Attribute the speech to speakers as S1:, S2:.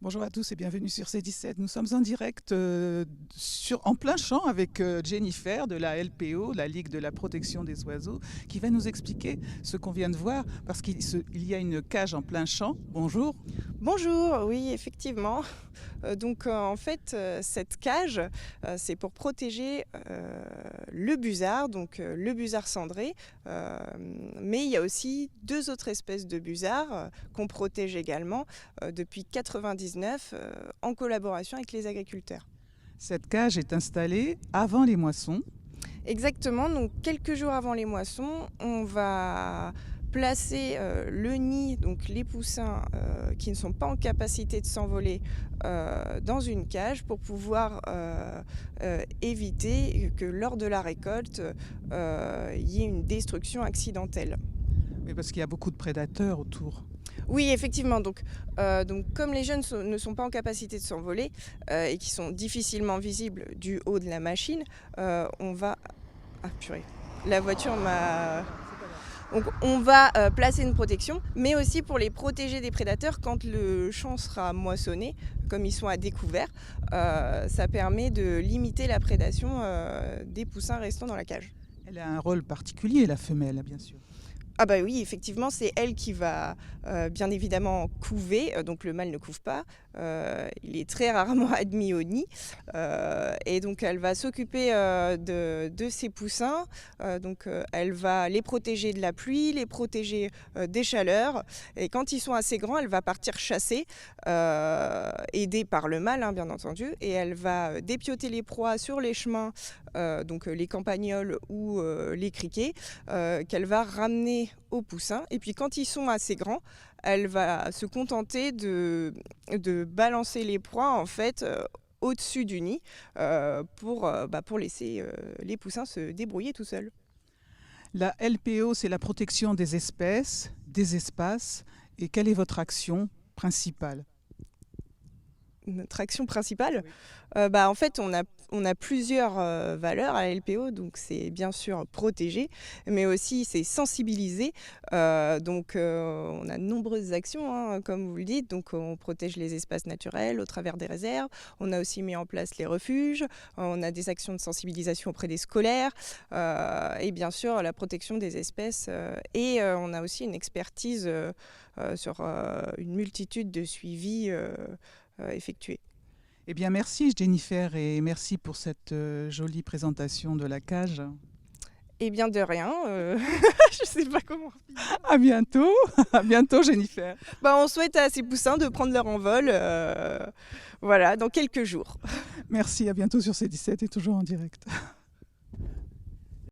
S1: Bonjour à tous et bienvenue sur C17. Nous sommes en direct en plein champ avec Jennifer de la LPO, la Ligue de la protection des oiseaux, qui va nous expliquer ce qu'on vient de voir parce qu'il y a une cage en plein champ. Bonjour.
S2: Bonjour, oui, effectivement. En fait, cette cage, c'est pour protéger le busard, le busard cendré. Mais il y a aussi deux autres espèces de busards qu'on protège également depuis 1999 en collaboration avec les agriculteurs.
S1: Cette cage est installée avant les moissons.
S2: Exactement, donc quelques jours avant les moissons, on va placer le nid, donc les poussins qui ne sont pas en capacité de s'envoler dans une cage pour pouvoir éviter que lors de la récolte, il y ait une destruction accidentelle.
S1: Mais parce qu'il y a beaucoup de prédateurs autour.
S2: Oui, effectivement. Comme les jeunes ne sont pas en capacité de s'envoler et qui sont difficilement visibles du haut de la machine, on va... Ah purée, la voiture m'a... Donc on va placer une protection, mais aussi pour les protéger des prédateurs quand le champ sera moissonné, comme ils sont à découvert, ça permet de limiter la prédation des poussins restants dans la cage.
S1: Elle a un rôle particulier, la femelle, bien sûr.
S2: Ah bah oui, effectivement, c'est elle qui va bien évidemment couver, donc le mâle ne couve pas, il est très rarement admis au nid, et donc elle va s'occuper de ses poussins, elle va les protéger de la pluie, les protéger des chaleurs, et quand ils sont assez grands, elle va partir chasser, aidée par le mâle, hein, bien entendu, et elle va dépioter les proies sur les chemins, les campagnols ou les criquets, qu'elle va ramener aux poussins, et puis quand ils sont assez grands, elle va se contenter de balancer les proies en fait au-dessus du nid pour laisser les poussins se débrouiller tout seuls.
S1: La LPO, c'est la protection des espèces, des espaces. Et quelle est votre action principale ?
S2: Notre action principale,
S1: oui.
S2: En fait, on a plusieurs valeurs à la LPO, donc c'est bien sûr protéger, mais aussi c'est sensibiliser. On a de nombreuses actions, hein, comme vous le dites. Donc on protège les espaces naturels au travers des réserves. On a aussi mis en place les refuges. On a des actions de sensibilisation auprès des scolaires et bien sûr la protection des espèces. On a aussi une expertise sur une multitude de suivis effectués.
S1: Eh bien, merci Jennifer et merci pour cette jolie présentation de la cage.
S2: Eh bien, de rien. Je ne sais pas comment.
S1: À bientôt. À bientôt, Jennifer.
S2: On souhaite à ces poussins de prendre leur envol dans quelques jours.
S1: Merci, à bientôt sur C17 et toujours en direct.